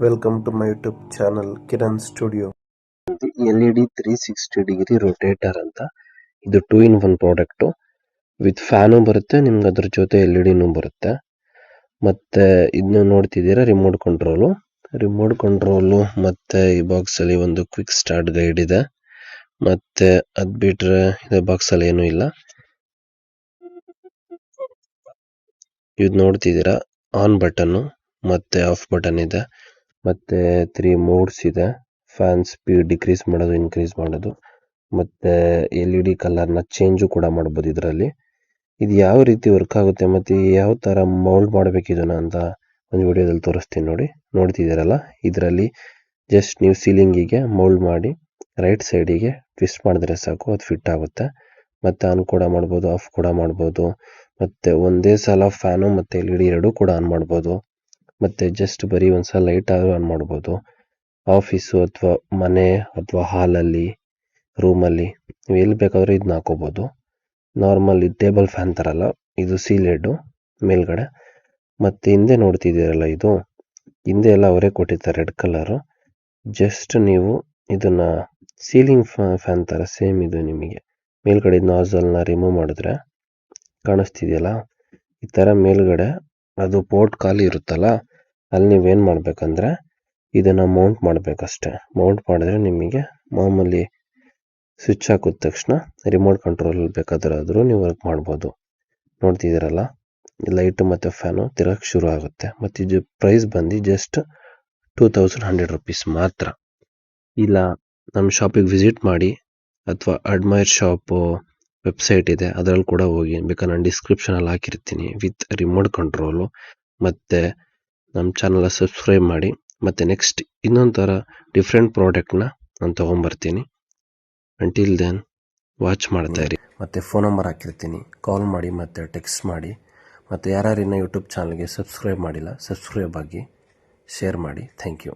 Welcome to my YouTube channel Kiran Studio. LED 360 degree rotator ಅಂತ ಇದು 2-in-1 product with fan ಬರುತ್ತೆ, ನಿಮ್ಗೆ ಅದ್ರ ಜೊತೆ LED ಬರುತ್ತೆ. ಮತ್ತೆ ಇದನ್ನ ನೋಡ್ತಿದ್ದೀರಾ ರಿಮೋಟ್ ಕಂಟ್ರೋಲು ಮತ್ತೆ ಈ ಬಾಕ್ಸ್ ಅಲ್ಲಿ ಒಂದು ಕ್ವಿಕ್ ಸ್ಟಾರ್ಟ್ ಗೈಡ್ ಇದೆ. ಮತ್ತೆ ಅದ್ ಬಿಟ್ರೆ ಇದೇ ಬಾಕ್ಸ್ ಅಲ್ಲಿ ಏನೂ ಇಲ್ಲ. ಇದು ನೋಡ್ತಿದ್ದೀರಾ ಆನ್ ಬಟನ್ ಮತ್ತೆ ಆಫ್ ಬಟನ್ ಇದೆ. ಮತ್ತೆ 3 ಮೋಡ್ಸ್ ಇದೆ. ಫ್ಯಾನ್ ಸ್ಪೀಡ್ ಡಿಕ್ರೀಸ್ ಮಾಡೋದು, ಇನ್ಕ್ರೀಸ್ ಮಾಡೋದು, ಮತ್ತೆ LED ಕಲರ್ನ ಚೇಂಜು ಕೂಡ ಮಾಡ್ಬೋದು ಇದರಲ್ಲಿ. ಇದು ಯಾವ ರೀತಿ ವರ್ಕ್ ಆಗುತ್ತೆ ಮತ್ತೆ ಯಾವ ತರ ಮೌಲ್ಡ್ ಮಾಡಬೇಕು ಇದನ್ನ ಅಂತ ಒಂದು ವಿಡಿಯೋದಲ್ಲಿ ತೋರಿಸ್ತೀನಿ ನೋಡಿ. ನೋಡ್ತಿದ್ದೀರಲ್ಲ, ಇದರಲ್ಲಿ ಜಸ್ಟ್ ನೀವು ಸೀಲಿಂಗಿಗೆ ಮೌಲ್ಡ್ ಮಾಡಿ ರೈಟ್ ಸೈಡಿಗೆ ಟ್ವಿಸ್ಟ್ ಮಾಡಿದ್ರೆ ಸಾಕು, ಅದು ಫಿಟ್ ಆಗುತ್ತೆ. ಮತ್ತೆ ಆನ್ ಕೂಡ ಮಾಡ್ಬೋದು, ಆಫ್ ಕೂಡ ಮಾಡ್ಬೋದು. ಮತ್ತೆ ಒಂದೇ ಸಲ ಫ್ಯಾನು ಮತ್ತೆ LED ಎರಡೂ ಕೂಡ ಆನ್ ಮಾಡ್ಬೋದು. ಮತ್ತೆ ಜಸ್ಟ್ ಬರೀ ಒಂದ್ಸಲ ಲೈಟ್ ಆದ್ರೂ ಆನ್ ಮಾಡ್ಬೋದು. ಆಫೀಸು ಅಥವಾ ಮನೆ ಅಥವಾ ಹಾಲಲ್ಲಿ, ರೂಮಲ್ಲಿ ನೀವು ಎಲ್ಲಿ ಬೇಕಾದ್ರೂ ಇದನ್ನ ಹಾಕೋಬಹುದು. ನಾರ್ಮಲ್ ಟೇಬಲ್ ಫ್ಯಾನ್ ತರ ಅಲ್ಲ, ಇದು ಸೀಲೆಡ್ ಮೇಲ್ಗಡೆ. ಮತ್ತೆ ಹಿಂದೆ ನೋಡ್ತಿದ್ದೀರಲ್ಲ, ಇದು ಹಿಂದೆ ಎಲ್ಲ ಅವರೇ ಕೊಟ್ಟಿರ್ತಾರೆ ರೆಡ್ ಕಲರ್. ಜಸ್ಟ್ ನೀವು ಇದನ್ನ ಸೀಲಿಂಗ್ ಫ್ಯಾನ್ ತರ ಸೇಮ್ ಇದು ನಿಮಗೆ ಮೇಲ್ಗಡೆ ನಾಸಲ್ನ ರಿಮೂವ್ ಮಾಡಿದ್ರೆ ಕಾಣಿಸ್ತಿದೆಯಲ್ಲ, ಈ ತರ ಮೇಲ್ಗಡೆ ಅದು ಪೋರ್ಟ್ ಖಾಲಿ ಇರುತ್ತಲ್ಲ, ಅಲ್ಲಿ ನೀವೇನ್ ಮಾಡ್ಬೇಕಂದ್ರೆ ಇದನ್ನ ಮೌಂಟ್ ಮಾಡ್ಬೇಕಷ್ಟೆ. ಮೌಂಟ್ ಮಾಡಿದ್ರೆ ನಿಮಗೆ ಮಾಮೂಲಿ ಸ್ವಿಚ್ ಹಾಕಿದ ತಕ್ಷಣ ರಿಮೋಟ್ ಕಂಟ್ರೋಲ್ ಬೇಕಾದ್ರಾದ್ರೂ ನೀವು ವರ್ಕ್ ಮಾಡ್ಬೋದು. ನೋಡ್ತಿದ್ದೀರಲ್ಲ, ಲೈಟ್ ಮತ್ತೆ ಫ್ಯಾನು ತಿರಗಕ್ಕೆ ಶುರು ಆಗುತ್ತೆ. ಮತ್ತೆ ಇದು ಪ್ರೈಸ್ ಬಂದು ಜಸ್ಟ್ 2100 rupees ಮಾತ್ರ. ಇಲ್ಲ ನಮ್ಮ ಶಾಪಿಗೆ ವಿಸಿಟ್ ಮಾಡಿ, ಅಥವಾ ಅಡ್ಮೈರ್ ಶಾಪ್ ವೆಬ್ಸೈಟ್ ಇದೆ, ಅದರಲ್ಲಿ ಕೂಡ ಹೋಗಿ, ಬೇಕಾದ್ರೆ ನಾನು ಡಿಸ್ಕ್ರಿಪ್ಷನ್ ಅಲ್ಲಿ ಹಾಕಿರ್ತೀನಿ ವಿತ್ ರಿಮೋಟ್ ಕಂಟ್ರೋಲು. ಮತ್ತೆ ನಮ್ಮ ಚಾನಲ್ ಸಬ್ಸ್ಕ್ರೈಬ್ ಮಾಡಿ. ಮತ್ತೆ ನೆಕ್ಸ್ಟ್ ಇನ್ನೊಂದು ಥರ ಡಿಫ್ರೆಂಟ್ ಪ್ರಾಡಕ್ಟ್ನ ನಾನು ತೊಗೊಂಬರ್ತೀನಿ. ಅಂಟಿಲ್ ದೆನ್ ವಾಚ್ ಮಾಡ್ತಾ ಇರಿ. ಮತ್ತು ಫೋನ್ ನಂಬರ್ ಹಾಕಿರ್ತೀನಿ, ಕಾಲ್ ಮಾಡಿ ಮತ್ತು ಟೆಕ್ಸ್ಟ್ ಮಾಡಿ. ಮತ್ತು ಯಾರ್ಯಾರು ಇನ್ನೂ ಯೂಟ್ಯೂಬ್ ಚಾನಲ್ಗೆ ಸಬ್ಸ್ಕ್ರೈಬ್ ಮಾಡಿಲ್ಲ, ಸಬ್ಸ್ಕ್ರೈಬ್ ಆಗಿ, ಶೇರ್ ಮಾಡಿ. Thank you.